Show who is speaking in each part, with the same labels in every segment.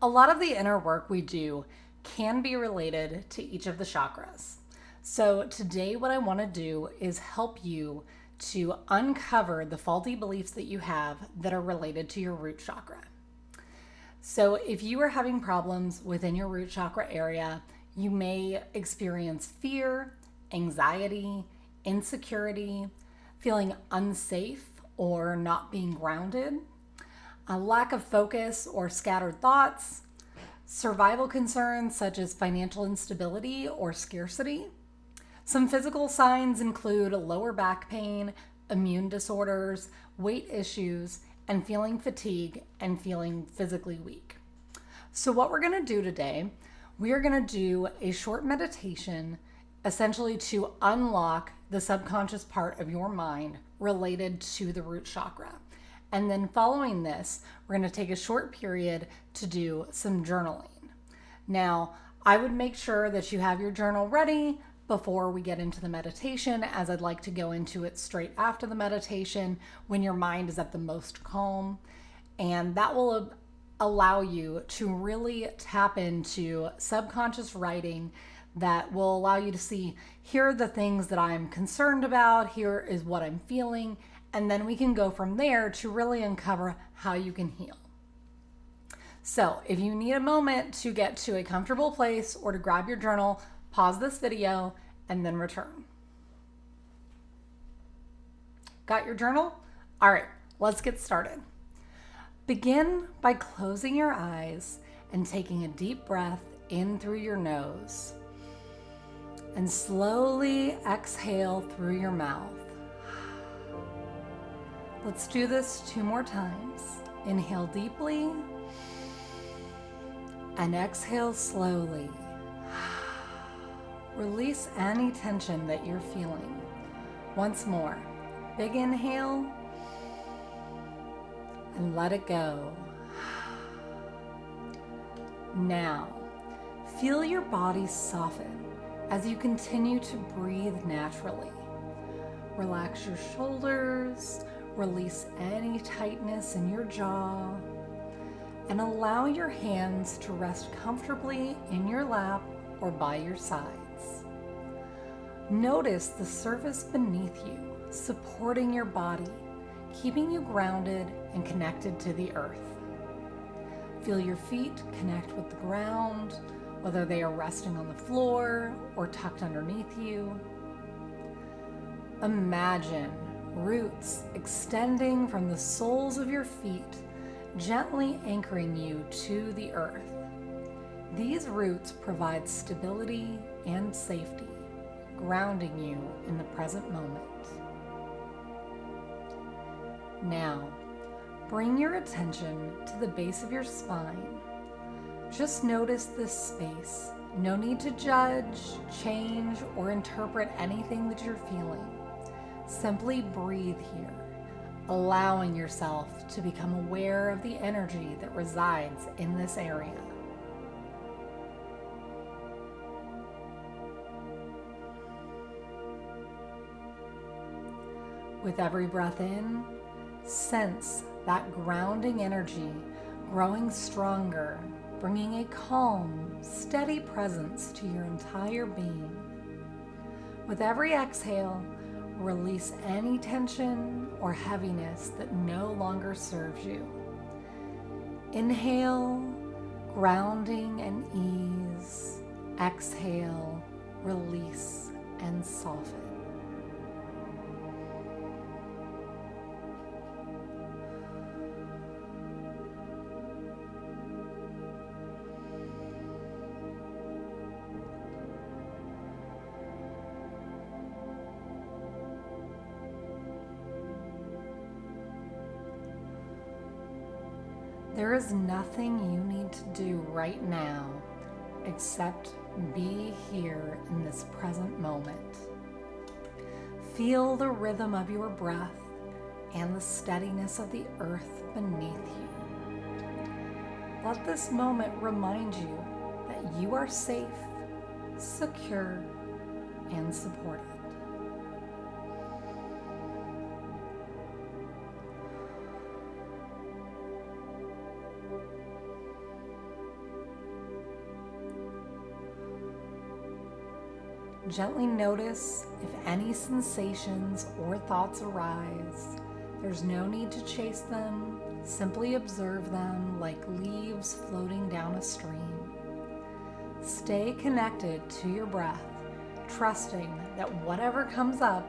Speaker 1: A lot of the inner work we do can be related to each of the chakras. So, today, what I want to do is help you to uncover the faulty beliefs that you have that are related to your root chakra. So, if you are having problems within your root chakra area, you may experience fear, anxiety, insecurity, feeling unsafe or not being grounded, a lack of focus or scattered thoughts, survival concerns such as financial instability or scarcity. Some physical signs include lower back pain, immune disorders, weight issues, and feeling fatigue and feeling physically weak. So, what we're going to do today, we are going to do a short meditation essentially to unlock the subconscious part of your mind related to the root chakra. And then following this, we're going to take a short period to do some journaling. Now, I would make sure that you have your journal ready before we get into the meditation, as I'd like to go into it straight after the meditation when your mind is at the most calm. And that will allow you to really tap into subconscious writing that will allow you to see, here are the things that I'm concerned about, here is what I'm feeling, and then we can go from there to really uncover how you can heal. So if you need a moment to get to a comfortable place or to grab your journal, pause this video and then return. Got your journal? All right, let's get started. Begin by closing your eyes and taking a deep breath in through your nose. And slowly exhale through your mouth. Let's do this 2 more times. Inhale deeply and exhale slowly. Release any tension that you're feeling. Once more. Big inhale and let it go. Now, feel your body soften as you continue to breathe naturally. Relax your shoulders, release any tightness in your jaw, and allow your hands to rest comfortably in your lap or by your sides. Notice the surface beneath you, supporting your body, keeping you grounded and connected to the earth. Feel your feet connect with the ground, whether they are resting on the floor or tucked underneath you. Imagine roots extending from the soles of your feet, gently anchoring you to the earth. These roots provide stability and safety, grounding you in the present moment. Now, bring your attention to the base of your spine. Just notice this space. No need to judge, change, or interpret anything that you're feeling. Simply breathe here, allowing yourself to become aware of the energy that resides in this area. With every breath in, sense that grounding energy growing stronger, bringing a calm, steady presence to your entire being. With every exhale, release any tension or heaviness that no longer serves you. Inhale, grounding and ease. Exhale, release and soften. There is nothing you need to do right now except be here in this present moment. Feel the rhythm of your breath and the steadiness of the earth beneath you. Let this moment remind you that you are safe, secure, and supported. Gently notice if any sensations or thoughts arise. There's no need to chase them. Simply observe them like leaves floating down a stream. Stay connected to your breath, trusting that whatever comes up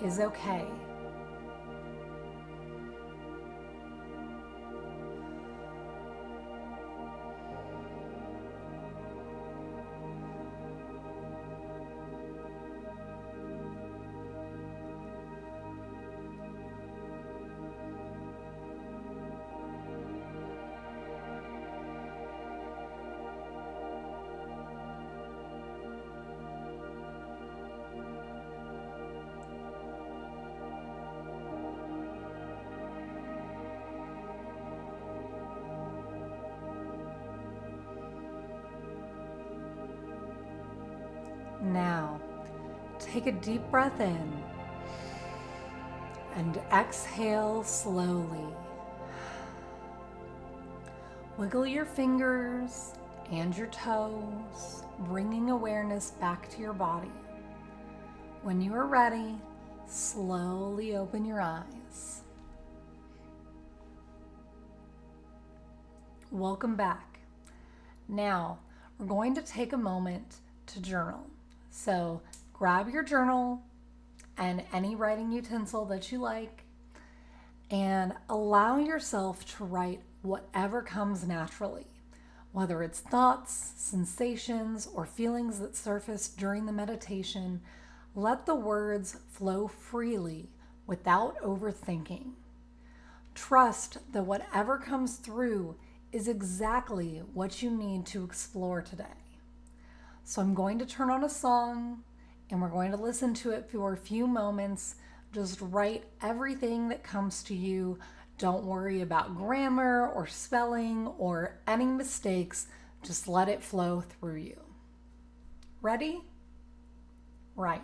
Speaker 1: is okay. Now, take a deep breath in and exhale slowly. Wiggle your fingers and your toes, bringing awareness back to your body. When you are ready, slowly open your eyes. Welcome back. Now, we're going to take a moment to journal. So grab your journal and any writing utensil that you like and allow yourself to write whatever comes naturally, whether it's thoughts, sensations, or feelings that surface during the meditation. Let the words flow freely without overthinking. Trust that whatever comes through is exactly what you need to explore today. So I'm going to turn on a song and we're going to listen to it for a few moments. Just write everything that comes to you. Don't worry about grammar or spelling or any mistakes. Just let it flow through you. Ready? Right.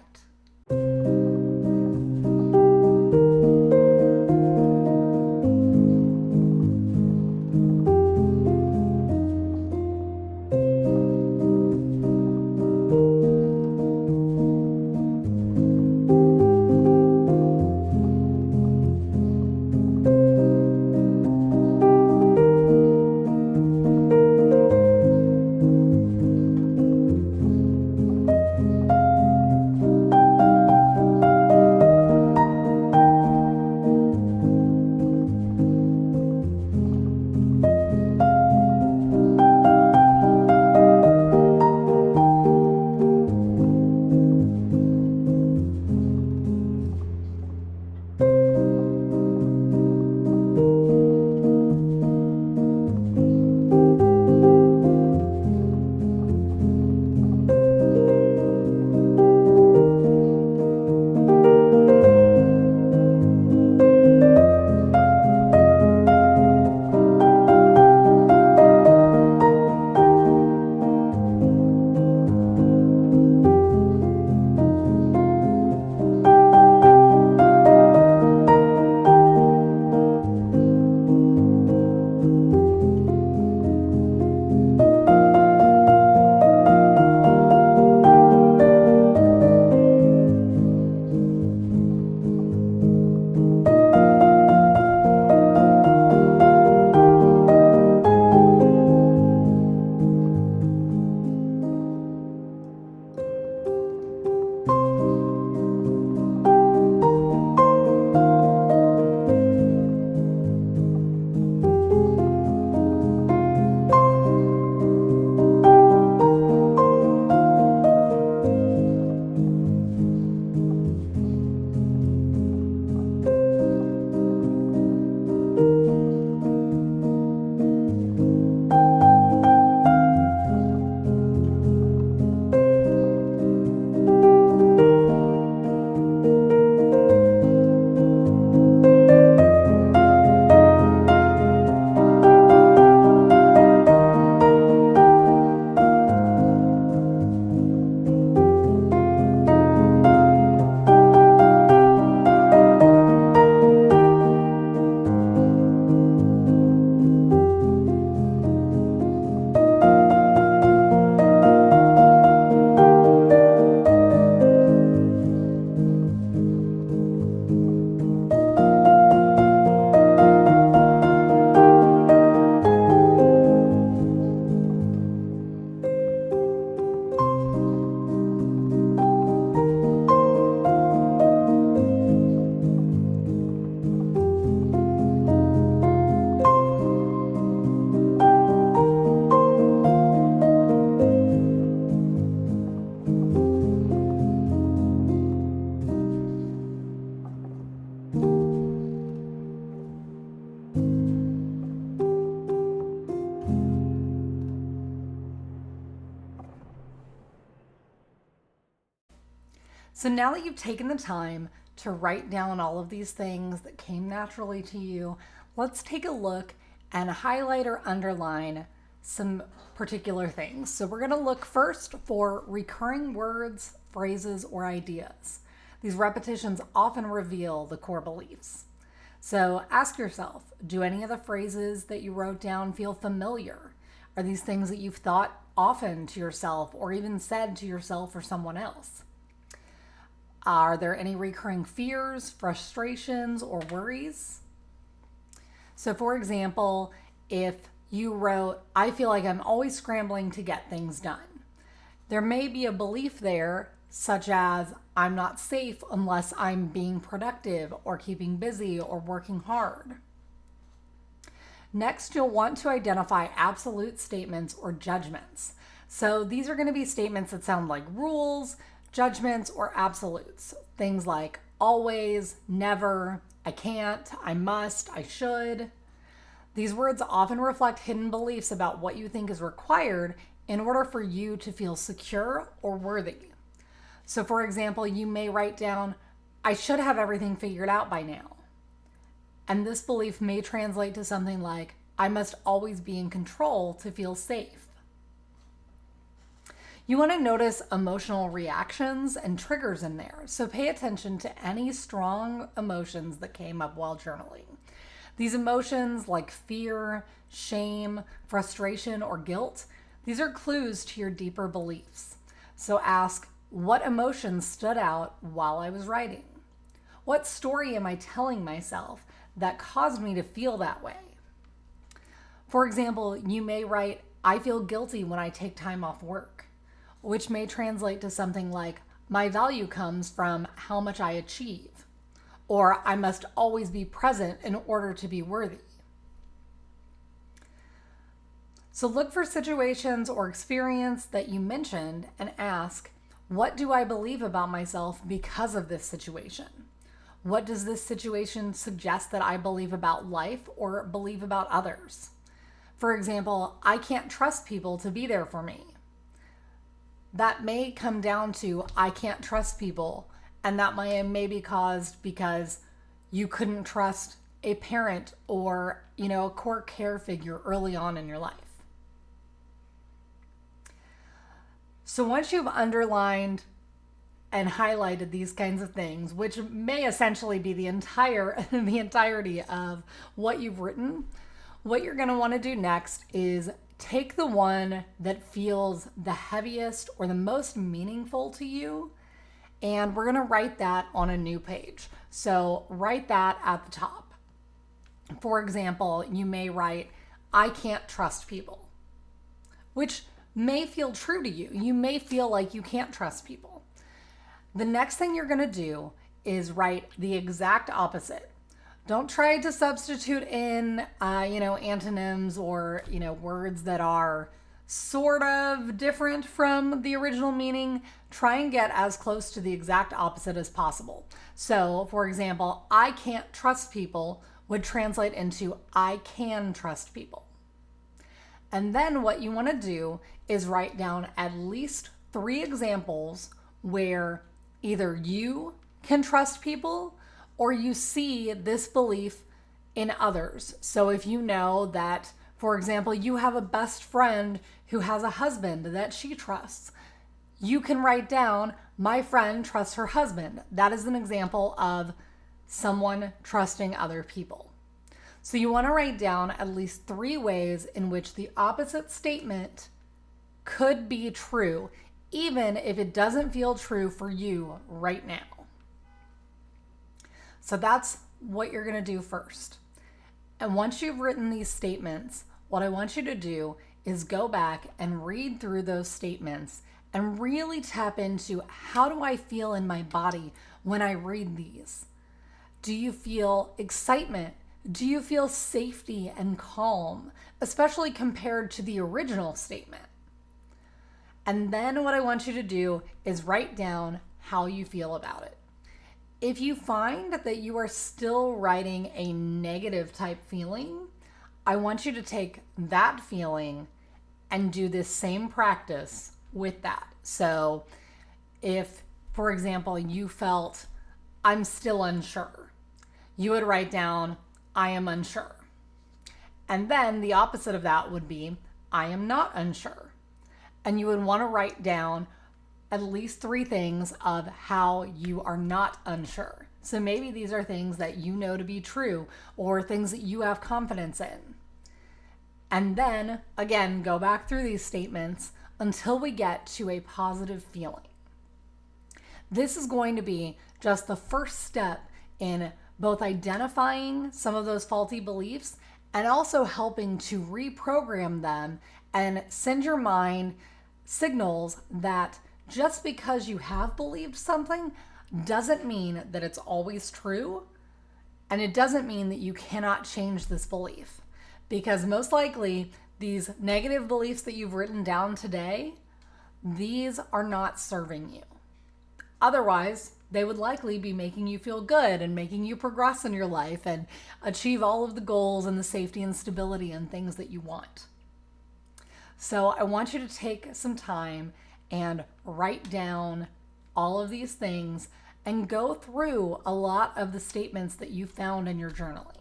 Speaker 1: So now that you've taken the time to write down all of these things that came naturally to you, let's take a look and highlight or underline some particular things. So we're going to look first for recurring words, phrases, or ideas. These repetitions often reveal the core beliefs. So ask yourself, do any of the phrases that you wrote down feel familiar? Are these things that you've thought often to yourself or even said to yourself or someone else? Are there any recurring fears, frustrations, or worries? So for example, if you wrote, I feel like I'm always scrambling to get things done, there may be a belief there such as I'm not safe unless I'm being productive or keeping busy or working hard. Next, you'll want to identify absolute statements or judgments. So these are going to be statements that sound like rules, judgments, or absolutes. Things like always, never, I can't, I must, I should. These words often reflect hidden beliefs about what you think is required in order for you to feel secure or worthy. So for example, you may write down, I should have everything figured out by now. And this belief may translate to something like, I must always be in control to feel safe. You want to notice emotional reactions and triggers in there. So pay attention to any strong emotions that came up while journaling. These emotions like fear, shame, frustration, or guilt, these are clues to your deeper beliefs. So ask, what emotions stood out while I was writing? What story am I telling myself that caused me to feel that way? For example, you may write, I feel guilty when I take time off work, which may translate to something like, my value comes from how much I achieve, or I must always be present in order to be worthy. So look for situations or experience that you mentioned and ask, what do I believe about myself because of this situation? What does this situation suggest that I believe about life or believe about others? For example, I can't trust people to be there for me. That may come down to I can't trust people, and that may be caused because you couldn't trust a parent or, a core care figure early on in your life. So once you've underlined and highlighted these kinds of things, which may essentially be the entirety of what you've written, what you're going to want to do next is take the one that feels the heaviest or the most meaningful to you, and we're going to write that on a new page. So write that at the top. For example, you may write, I can't trust people, which may feel true to you. You may feel like you can't trust people. The next thing you're going to do is write the exact opposite. Don't try to substitute in, antonyms or, words that are sort of different from the original meaning. Try and get as close to the exact opposite as possible. So, for example, I can't trust people would translate into I can trust people. And then what you want to do is write down at least 3 examples where either you can trust people or you see this belief in others. So if you know that, for example, you have a best friend who has a husband that she trusts, you can write down, my friend trusts her husband. That is an example of someone trusting other people. So you want to write down at least 3 ways in which the opposite statement could be true, even if it doesn't feel true for you right now. So that's what you're going to do first. And once you've written these statements, what I want you to do is go back and read through those statements and really tap into, how do I feel in my body when I read these? Do you feel excitement? Do you feel safety and calm, especially compared to the original statement? And then what I want you to do is write down how you feel about it. If you find that you are still writing a negative type feeling, I want you to take that feeling and do this same practice with that. So if for example, you felt, I'm still unsure, you would write down, I am unsure. And then the opposite of that would be, I am not unsure. And you would want to write down at least 3 things of how you are not unsure. So maybe these are things that you know to be true or things that you have confidence in. And then, again, go back through these statements until we get to a positive feeling. This is going to be just the first step in both identifying some of those faulty beliefs and also helping to reprogram them and send your mind signals that just because you have believed something doesn't mean that it's always true. And it doesn't mean that you cannot change this belief. Because most likely, these negative beliefs that you've written down today, these are not serving you. Otherwise, they would likely be making you feel good and making you progress in your life and achieve all of the goals and the safety and stability and things that you want. So I want you to take some time and write down all of these things and go through a lot of the statements that you found in your journaling.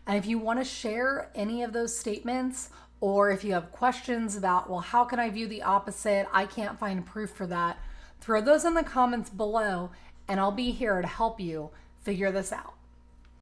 Speaker 1: And if you want to share any of those statements, or if you have questions about, well, how can I view the opposite? I can't find proof for that. Throw those in the comments below, and I'll be here to help you figure this out.